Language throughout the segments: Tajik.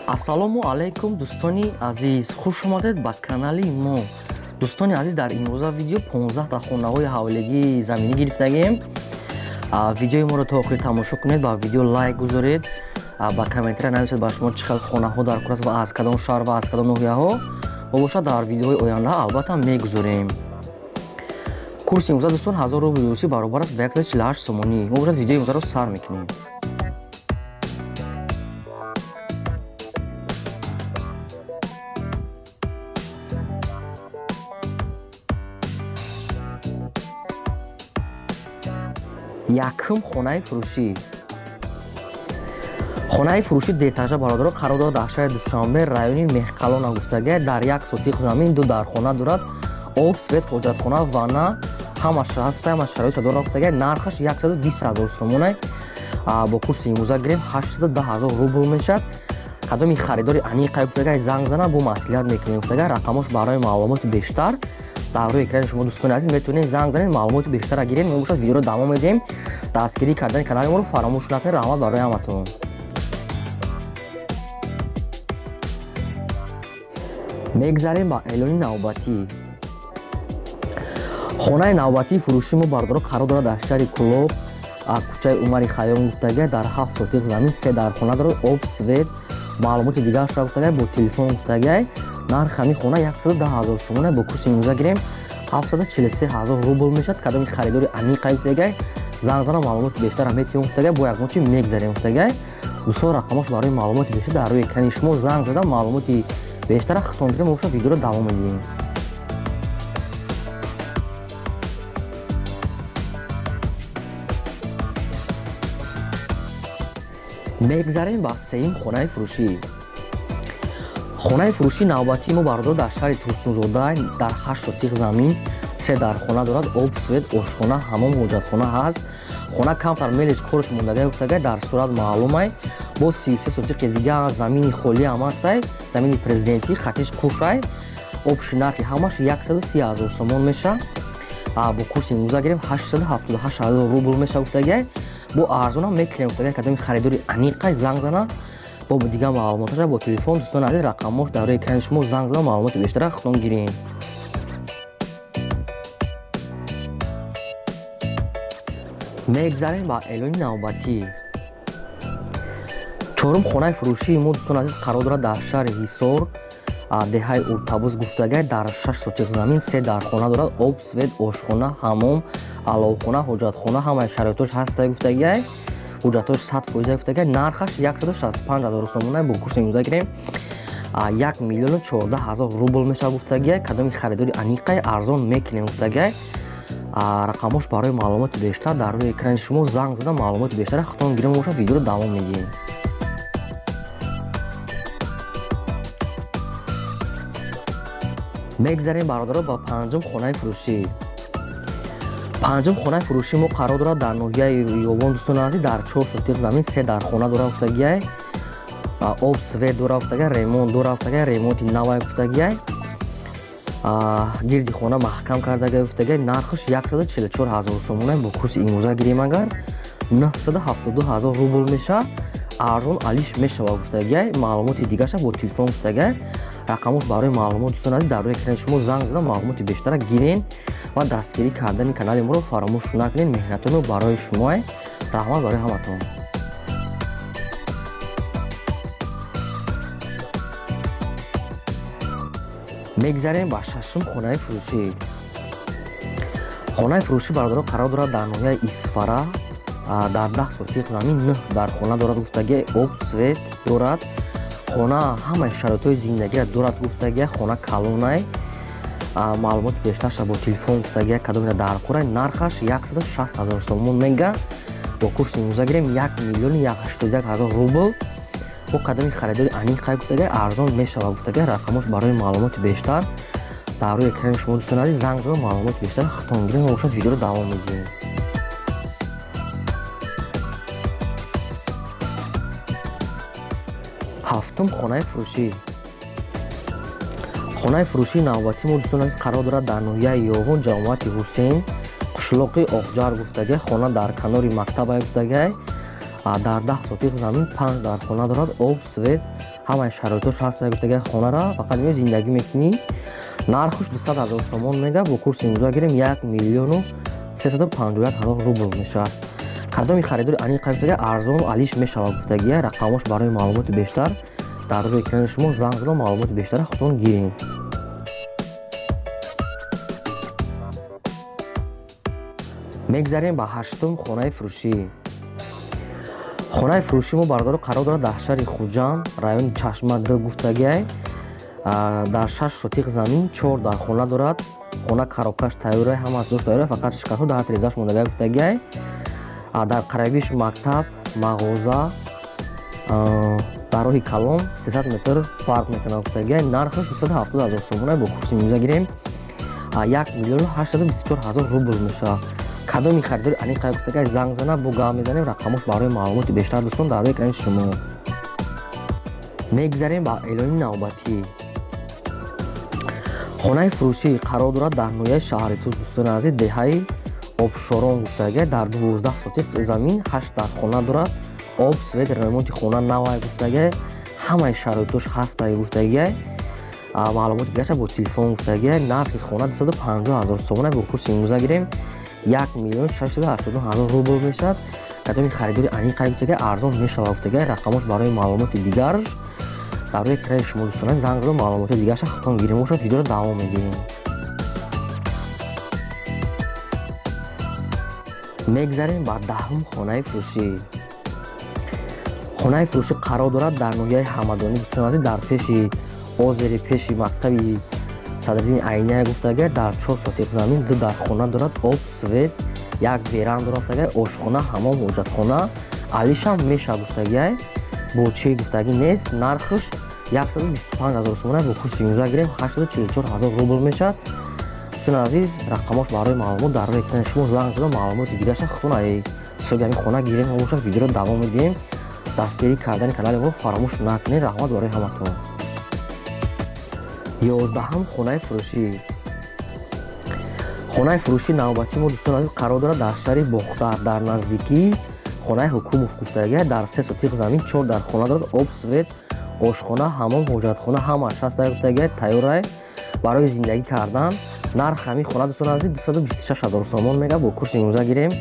ассалому алайкум дӯстони азиз, хуш омадед ба канали мо. дӯстони азиз, дар имрӯза видео 15 та хонаҳои ҳавлигии заминӣ гирифтагем. Видеои моро то охир тамошо кунед, ба видео лайк гузоред, ба комментария нависед ба шумо чӣ хел хонаҳо дар кор аст ва аз кадом шаҳр ва аз кадом ноҳияҳо бошад, дар видеоҳои оянда албатта мегузорем. курси имрӯза дӯстон 1000 рубли русӣ баробар аст ба 148 сомонӣ. мо бошад видеои имрӯзаро сар мекунем. якум хонаи фурӯшӣ. хонаи фурӯшӣ детажа бародаро қарор дорад дар шаҳри Душанбе, райони Меҳкалона гуфтага. Дар 1 сотиқ замин 2 дархона дорад. об, свет, ҳоҷатхона, ванна ҳамаш ҳаст, ҳамаш шароита дорад гуфтага. нархаш 120 000 сомон аст. бо курси имрӯза гирем 810 000 рубл мешавад. кадоми харидори аниқай гуфтага занг зана бо маслиҳат мекунем гуфтага. рақамош барои маълумоти бештар дар рӯи экрани шумо дӯстони азиз метавонед занг занед, маълумоти бештара гиред. мебошад видеоро давом медиҳем. дастгирӣ кардани канали моро фаромӯш накунед. раҳмат барои ҳаматон. мегзарем ба эълони навбатӣ. хонаи навбатии фурӯши мо бардоро қарор дорад дар шаҳри Кӯлоб, кӯчаи Умари Хайём гуфтага. дар 7 сотиқ замин 3 дархона дорад. об, свет, маълумоти дигар шуда гуфтага. бо телефон гуфтага. нархи ҳамин хона 110 000 сомон аст. бо курси имрӯза гирем 743 000 рубл мешавад. кадоми харидори аниқай гуфтага. занг зана маълумоти бештар метавонем гуфтага. бо якмочи мегзарем гуфтага. дӯстон рақамош барои маълумоти бештар дар рӯи экрани шумо занг зада маълумоти бештара хитон гирем. бошад видеоро давом медиҳем. мегзарем ба сеюм хонаи фурӯшӣ. хонаи фурӯши навбатии мо бардор дар шаҳри Турсунзода дар 8 сотиқ замин 3 дархона дорад. об, свет, ошхона, ҳамом, ҳоҷатхона ҳаст. хона камтар мелиш корш мондага гуфтага. дар сурат маълум ай. бо 33 сотиқи дигар замини холӣ ҳам астай. замини президентӣ хатиш кушай. обши нархи ҳамаш 130 000 сомон меша. бо курси имрӯза гирем 878 000 рубл меша гуфтага. бо арзонам мекунем гуфтага. кадоми харидори аниқай занг зана бо дигар маълумоташа бо телефон дӯстони азиз рақамош дар рӯи экрани шумо занг зана маълумоти бештара хитон гирем. мегзарем ба эълони навбатӣ. чорум хонаи фурӯшии мо дӯстони азиз қарор дорад дар шаҳри Ҳисор, деҳаи Уртабуз гуфтага. дар 6 сотиқ замин 3 дархона дорад. об, свет, ошхона, ҳамом, аловхона, ҳоҷатхона ҳамаи шароитош ҳастай гуфтага. ҳуҷҷатош 100% гуфтага. нархаш 165 000 сомон аст. бо курси имрӯза гирем 1 миллион 14 000 рубл мешавад гуфтага. кадоми харидори аниқай арзон мекунем гуфтага. рақамош барои маълумоти бештар дар рӯи экрани шумо занг зада маълумоти бештара хитон гирем. бошад видеоро давом медиҳем. мегзарем бародаро ба панҷум хонаи фурӯшӣ. панҷум хонаи фурӯши мо қарор дорад дар ноҳияи Ёвон дӯстони азиз дар 4 сотиқ замин 3 дархона дорад гуфтага. об, свет дорад гуфтага. ремонт дорад гуфтага. ремонти навай гуфтага. гирди хона маҳкам кардага гуфтага. нархаш 144 000 сомон аст. бо курси имрӯза гирем агар 972 000 рубл меша. арзон алиш мешавад гуфтага. маълумоти дигарша бо телефон гуфтага. рақамош барои маълумот дӯстони азиз дар рӯи экрани шумо занг зада маълумоти бештара гирен ва дастгирӣ кардани канали моро фаромӯш накунед. меҳнати мо барои шумо аст. раҳмат барои ҳаматон. мегзарем ба шашум хонаи фурӯшӣ. хонаи фурӯшӣ бародаро қарор дорад дар ноҳияи Исфара дар 10 сотиқ замин 9 дархона дорад гуфтага. об, свет дорад. хона ҳамаи шароитҳои зиндагиро дорад гуфтага. хона калонай. маълумоти бештарша бо телефон гуфтага. кадомира дар кора. нархаш 160 000 сомон мега. бо курси имрӯза гирем 1 миллион 181 000 рубл. бо кадоми харидори аниқай гуфтага. арзон мешавад гуфтага. рақамош барои маълумоти бештар дар рӯи экрани шумо дӯстони азиз занг зада маълумоти бештар хитон гирем. бошад видеоро давом медиҳем. ҳафтум хонаи фурӯшӣ. хонаи фурӯшии навбатии мо дӯстони азиз қарор дорад дар ноҳияи Ёвон, ҷамоати Ҳусейн, қишлоқи Оқҷар гуфтага. хона дар канори мактаб гуфтага. дар 10 сотиқ замин 5 дар хона дорад, об, свет, ҳамаи шароитош ҳаст. Гуфтаги хонара фақат меои зиндагӣ мекунӣ. Нархуш 200,000 сомон мега, бо курси имрӯза гирем 1,351,000 рубл мешавад. кадоми харидори аниқа гуфтаги арзон алиш мешавад. Гуфтаги рақамош барои маълумоти бештар дар рӯи экрани шумо занг зада маълумоти бештара худтон гирем. мегзарем ба ҳаштум хонаи фурӯшӣ. хонаи фурӯшӣ мо бардори қарор дорад дар шаҳри хуҷанд, райони чашмад гуфтаги дар 6 сотиқ замин 4 дар хона дорад. хона карокаш тайёра, ҳамааш дур тайёра, фақат шикафу дар тирезаш мондага гуфтаги дар қарибиш мактаб, мағоза, дар роҳи калон 300 метр фарқ мекунад. гуфтаги нархаш 270,000 сомона, бо курси имрӯза гирем 1,824,000 рубл мешавад. кадоми харидори аниқа гуфтаги занг зана бо гап мезанем, рақамош барои маълумоти бештар дӯстон дар рӯи экрани шумо. мегзарем ба эълони навбатӣ. хонаи фурӯшӣ қарор дорад дар ноҳияи шаҳри Туз, дӯстони азиз, деҳаи обшорон гуфтаги дар 12 сотиқ замин 8 дар хона дорад. об, свет, ремонти хона навай гуфтаги ҳамаи шароитош ҳастай. гуфтаги маълумоти дигаша бо телефон. гуфтаги нархи хона 250,000 сомона, бо курси имрӯза гирем 1,689,000 рубл мешавад. кадоми харидори аниқа гуфтаги арзон мешавад. гуфтаги рақамош барои маълумоти дигар дар рӯи экрани шумо дӯстона занг зада маълумоти дигараша худтон гирем. бошад видеоро давом медиҳем. мегзарем ба 10-ум хонаи фурӯшӣ. хонаи фурӯшӣ қарор дорад дар ноҳияи ҳамадонӣ, дӯстона азиз, дар пеши озери, пеши мактаби садриддини айния. гуфтаги дар 4 сотиқ замин 2 дар хона дорад. об, свет, 1 веран дорад. гуфтаги ошхона, ҳамом, ҳоҷатхона, алишам мешавад. гуфтаги бо чӣ гуфтаги нест. нархаш 125,000 сомона, бо курси имрӯза гирем 844,000 рубл мешавад. дӯстони азиз, рақамош барои маълумот дар рӯи экрани шумо занг зада маълумоти дигараша худтон соҳиби ҳамин хона гирем. бошад видеоро давом медиҳем. дастгирӣ кардани канали мо фаромӯш накунед. раҳмат барои ҳаматон. 11-ум хонаи фурӯшӣ. хонаи фурӯшӣ навбатӣ мо дӯстони азиз қарор дорад дар шаҳри бохтар, дар наздикии хонаи ҳукумов. гуфтаги дар 3 сотиқ замин 4 дар хона дорад. об, свет, ошхона, ҳамом, ҳоҷатхона, ҳамааш ҳаст. гуфтаги тайёрае барои зиндагӣ кардан. нарх ҳамин хона дӯстони азиз 226,000 сомон мега, бо курси имрӯза гирем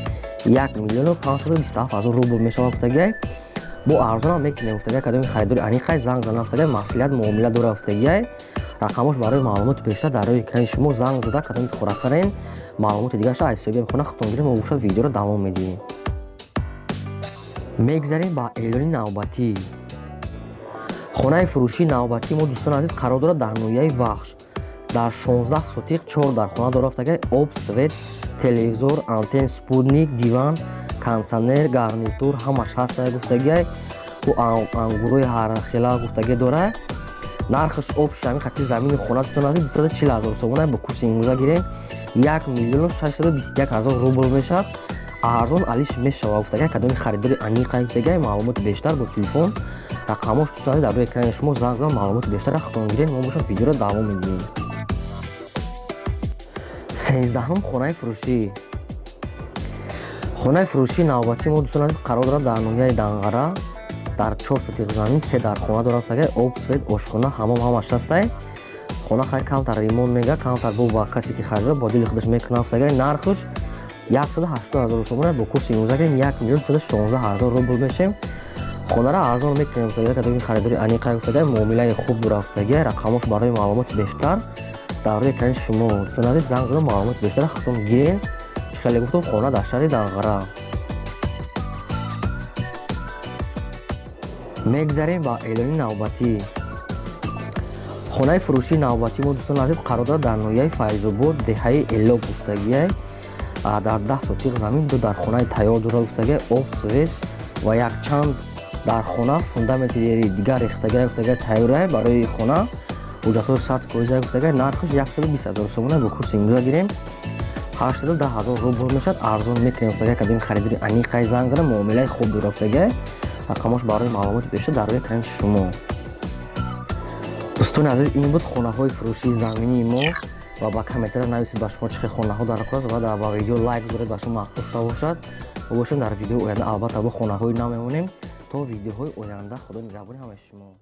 1,527,000 рубл мешавад. гуфтаги бо арзонам мекунем. гуфтаги кадоми харидори аниқай занг зана. гуфтаги маслиҳат муомила дора. гуфтаги рақамош барои маълумоти бештар дар рӯи экрани шумо занг зада кадоми хӯрақарен маълумоти дигараша аз соҳиби хона худтон гирем. мо бошад видеоро давом медиҳем. мегзарем ба эълони навбатӣ. хонаи фурӯшӣ навбатӣ мо дӯстони азиз қарор дорад дар ноҳияи вахш, дар 16 сотиқ 4 дар хона дорад. гуфтаги об, свет, телевизор, антен, спутник, диван, кондитсионер, гарнитур, ҳамааш ҳаст. гуфтаги бо ангурои ҳархела гуфтаги дора. нархаш обши ҳамин хати замини хона дӯстони азиз 240,000 сомона, бо курси имрӯза гирем 1,621,000 рубл мешавад. арзон алиш мешавад. гуфтаги кадоми харидори аниқа гуфтаги маълумоти бештар бо телефон рақамош дӯстони азиз дар рӯи экрани шумо занг зада маълумоти бештара худтон гирем. мо бошад видеоро давом медиҳем. 13-ум хонаи фурӯшӣ. хонаи фурӯшӣ навбатӣ мо дӯстони азиз қарор дорад дар ноҳияи Данғара, дар 4 сотиқ замин 3 дар хона дорад. гуфтаги об, свет, ошхона, ҳамом, ҳамааш ҳастай. хона хай камтар ремонт мега, камтар бо ба касе ки харидора бо дили худаш мекунад. гуфтаги нархаш 180,000 сомона, бо курси имрӯза гирем 1,216,000 рубл мешавад. хонара арзон мекунем. гуфтаги кадоми харидори аниқа гуфтаги муомилаи хуб дора. гуфтаги рақамош барои маълумоти бештар дар рӯи экрани шумо дӯстони азиз занг зада маълумоти бештара худтон гирем. хеле гуфтам хона дар шаҳри Данғара. мегзарем ба эълони навбатӣ. хонаи фурӯшии навбатӣ мо дӯстони азиз қарор дорад дар ноҳияи Файзобод, деҳаи Элоб. гуфтаги дар 10 сотиқ замин 2 дар хонаи тайёр дорад. гуфтаги об, свет ва якчанд дар хона фундаменти дигар рехтаги. гуфтаги тайёрае барои хона ҳуҷҷатҳои сатҳ кӯриза. гуфтаги нархаш 120,000 сомона, бо курси имрӯза гирем 810,000 рубл мешавад. арзон мекунем. гуфтаги кадоми харидори аниқаи занг зада муомилаи хуб дора. гуфтаги рақамош барои маълумоти бештар дар рӯи экрани шумо. дӯстони азиз, ин буд хонаҳои фурӯшии заминии мо ва ба комментария нависед ба шумо чӣ хел хонаҳо дар кор ва ба видео лайк гузоред, ба шумо махсус бошад. бошем дар видеои оянда албатта бо хонаҳои нав мемонем. то видеоҳои оянда худо нигаҳбони ҳамаи шумо.